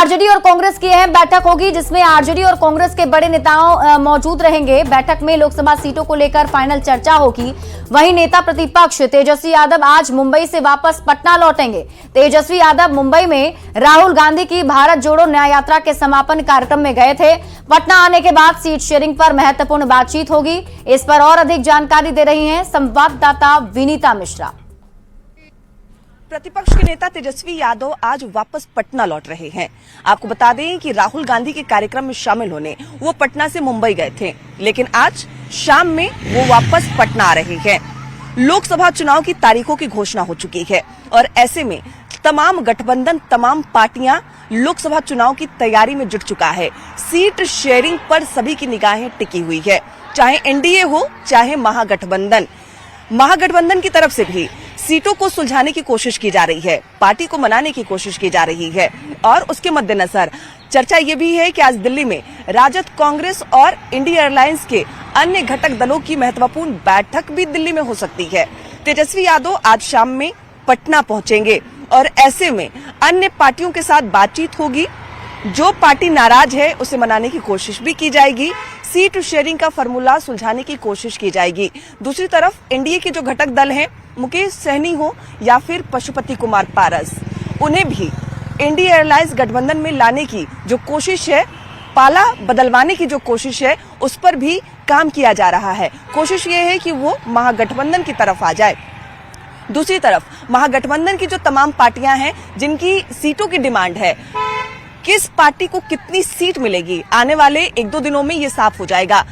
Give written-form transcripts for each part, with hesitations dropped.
RJD और कांग्रेस की अहम बैठक होगी, जिसमें आरजेडी और कांग्रेस के बड़े नेताओं मौजूद रहेंगे। बैठक में लोकसभा सीटों को लेकर फाइनल चर्चा होगी। वहीं नेता प्रतिपक्ष तेजस्वी यादव आज मुंबई से वापस पटना लौटेंगे। तेजस्वी यादव मुंबई में राहुल गांधी की भारत जोड़ो न्याय यात्रा के समापन कार्यक्रम में गए थे। पटना आने के बाद सीट शेयरिंग पर महत्वपूर्ण बातचीत होगी। इस पर और अधिक जानकारी दे रही हैं संवाददाता विनीता मिश्रा। प्रतिपक्ष के नेता तेजस्वी यादव आज वापस पटना लौट रहे हैं। आपको बता दें कि राहुल गांधी के कार्यक्रम में शामिल होने वो पटना से मुंबई गए थे, लेकिन आज शाम में वो वापस पटना आ रहे हैं। लोकसभा चुनाव की तारीखों की घोषणा हो चुकी है और ऐसे में तमाम गठबंधन, तमाम पार्टियां लोकसभा चुनाव की तैयारी में जुट चुका है। सीट शेयरिंग पर सभी की निगाहें टिकी हुई है, चाहे एनडीए हो चाहे महागठबंधन। महागठबंधन की तरफ से भी सीटों को सुलझाने की कोशिश की जा रही है, पार्टी को मनाने की कोशिश की जा रही है। और उसके मद्देनजर चर्चा ये भी है कि आज दिल्ली में राजद, कांग्रेस और इंडिया एयरलाइंस के अन्य घटक दलों की महत्वपूर्ण बैठक भी दिल्ली में हो सकती है। तेजस्वी यादव आज शाम में पटना पहुंचेंगे और ऐसे में अन्य पार्टियों के साथ बातचीत होगी। जो पार्टी नाराज है उसे मनाने की कोशिश भी की जाएगी। सीट शेयरिंग का फॉर्मूला सुलझाने की कोशिश की जाएगी। दूसरी तरफ एनडीए के जो घटक दल हैं, मुकेश सहनी हो या फिर पशुपति कुमार पारस, उन्हें भी इंडिया एयरलाइंस गठबंधन में लाने की जो कोशिश है, पाला बदलवाने की जो कोशिश है, उस पर भी काम किया जा रहा है। कोशिश ये है कि वो महागठबंधन की तरफ आ जाए। दूसरी तरफ महागठबंधन की जो तमाम पार्टियां हैं जिनकी सीटों की डिमांड है, किस पार्टी को कितनी सीट मिलेगी, आने वाले 1-2 दिनों में ये साफ हो जाएगा।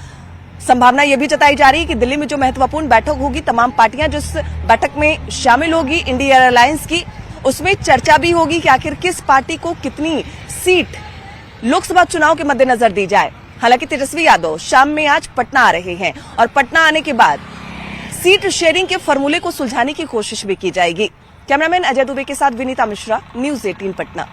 संभावना यह भी जताई जा रही है कि दिल्ली में जो महत्वपूर्ण बैठक होगी, तमाम पार्टियां जिस बैठक में शामिल होगी इंडिया एयरलाइंस की, उसमें चर्चा भी होगी कि आखिर किस पार्टी को कितनी सीट लोकसभा चुनाव के मद्देनजर दी जाए। हालांकि तेजस्वी यादव शाम में आज पटना आ रहे हैं और पटना आने के बाद सीट शेयरिंग के फॉर्मूले को सुलझाने की कोशिश भी की जाएगी। कैमरामैन अजय दुबे के साथ विनीता मिश्रा, न्यूज 18 पटना।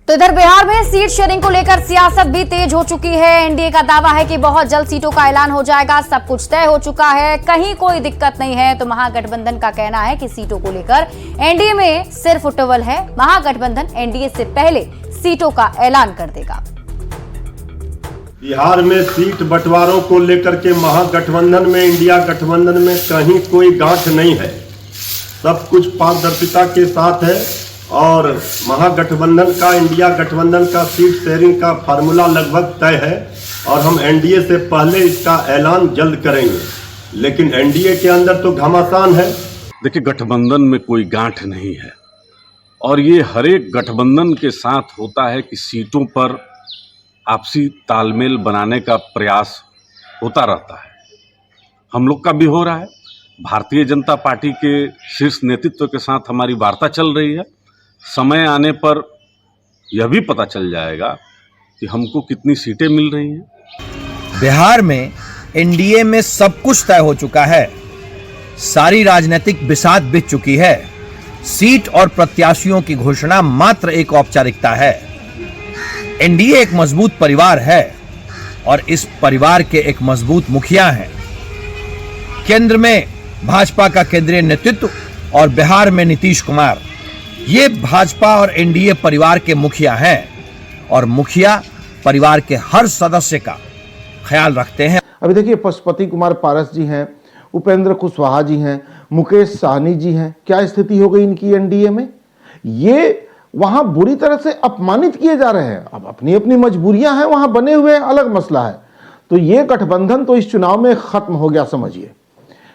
तो इधर बिहार में सीट शेयरिंग को लेकर सियासत भी तेज हो चुकी है। एनडीए का दावा है कि बहुत जल्द सीटों का ऐलान हो जाएगा, सब कुछ तय हो चुका है, कहीं कोई दिक्कत नहीं है। तो महागठबंधन का कहना है कि सीटों को लेकर एनडीए में सिर्फ उठबल है। महागठबंधन एनडीए से पहले सीटों का ऐलान कर देगा। बिहार में सीट बंटवारों को लेकर के महागठबंधन में, इंडिया गठबंधन में कहीं कोई गांठ नहीं है। सब कुछ पारदर्शिता के साथ है और महागठबंधन का, इंडिया गठबंधन का सीट शेयरिंग का फार्मूला लगभग तय है और हम एनडीए से पहले इसका ऐलान जल्द करेंगे। लेकिन एनडीए के अंदर तो घमासान है। देखिए, गठबंधन में कोई गांठ नहीं है और ये हर एक गठबंधन के साथ होता है कि सीटों पर आपसी तालमेल बनाने का प्रयास होता रहता है। हम लोग का भी हो रहा है। भारतीय जनता पार्टी के शीर्ष नेतृत्व के साथ हमारी वार्ता चल रही है। समय आने पर यह भी पता चल जाएगा कि हमको कितनी सीटें मिल रही हैं। बिहार में एनडीए में सब कुछ तय हो चुका है। सारी राजनीतिक बिसात बिछ चुकी है। सीट और प्रत्याशियों की घोषणा मात्र एक औपचारिकता है। एनडीए एक मजबूत परिवार है और इस परिवार के एक मजबूत मुखिया हैं। केंद्र में भाजपा का केंद्रीय नेतृत्व और बिहार में नीतीश कुमार, ये भाजपा और एनडीए परिवार के मुखिया हैं और मुखिया परिवार के हर सदस्य का ख्याल रखते हैं। अभी देखिए, पशुपति कुमार पारस जी हैं, उपेंद्र कुशवाहा जी हैं, मुकेश सहनी जी हैं। क्या स्थिति हो गई इनकी एनडीए में? ये वहां बुरी तरह से अपमानित किए जा रहे हैं। अब अपनी अपनी मजबूरियां हैं, वहां बने हुए अलग मसला है। तो ये गठबंधन तो इस चुनाव में खत्म हो गया समझिए।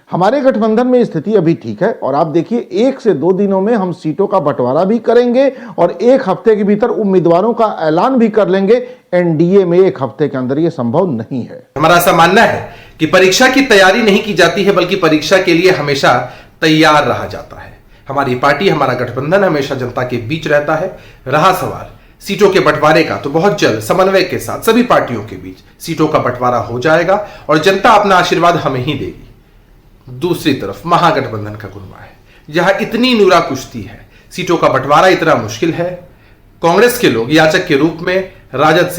हमारे गठबंधन में स्थिति अभी ठीक है और आप देखिए 1 से 2 दिनों में हम सीटों का बंटवारा भी करेंगे और 1 हफ्ते के भीतर उम्मीदवारों का ऐलान भी कर लेंगे। एनडीए में 1 हफ्ते के अंदर यह संभव नहीं है। हमारा ऐसा मानना है कि परीक्षा की तैयारी नहीं की जाती है, बल्कि परीक्षा के लिए हमेशा तैयार रहा जाता है। हमारी पार्टी, हमारा गठबंधन हमेशा जनता के बीच रहता है। रहा सवाल सीटों के बंटवारे का, तो बहुत जल्द समन्वय के साथ सभी पार्टियों के बीच सीटों का बंटवारा हो जाएगा और जनता अपना आशीर्वाद हमें ही देगी। दूसरी तरफ महागठबंधन का गुरबा है, जहां इतनी नूरा कुश्ती है, सीटों का बंटवारा इतना मुश्किल है। कांग्रेस के लोग याचक के रूप में राजद से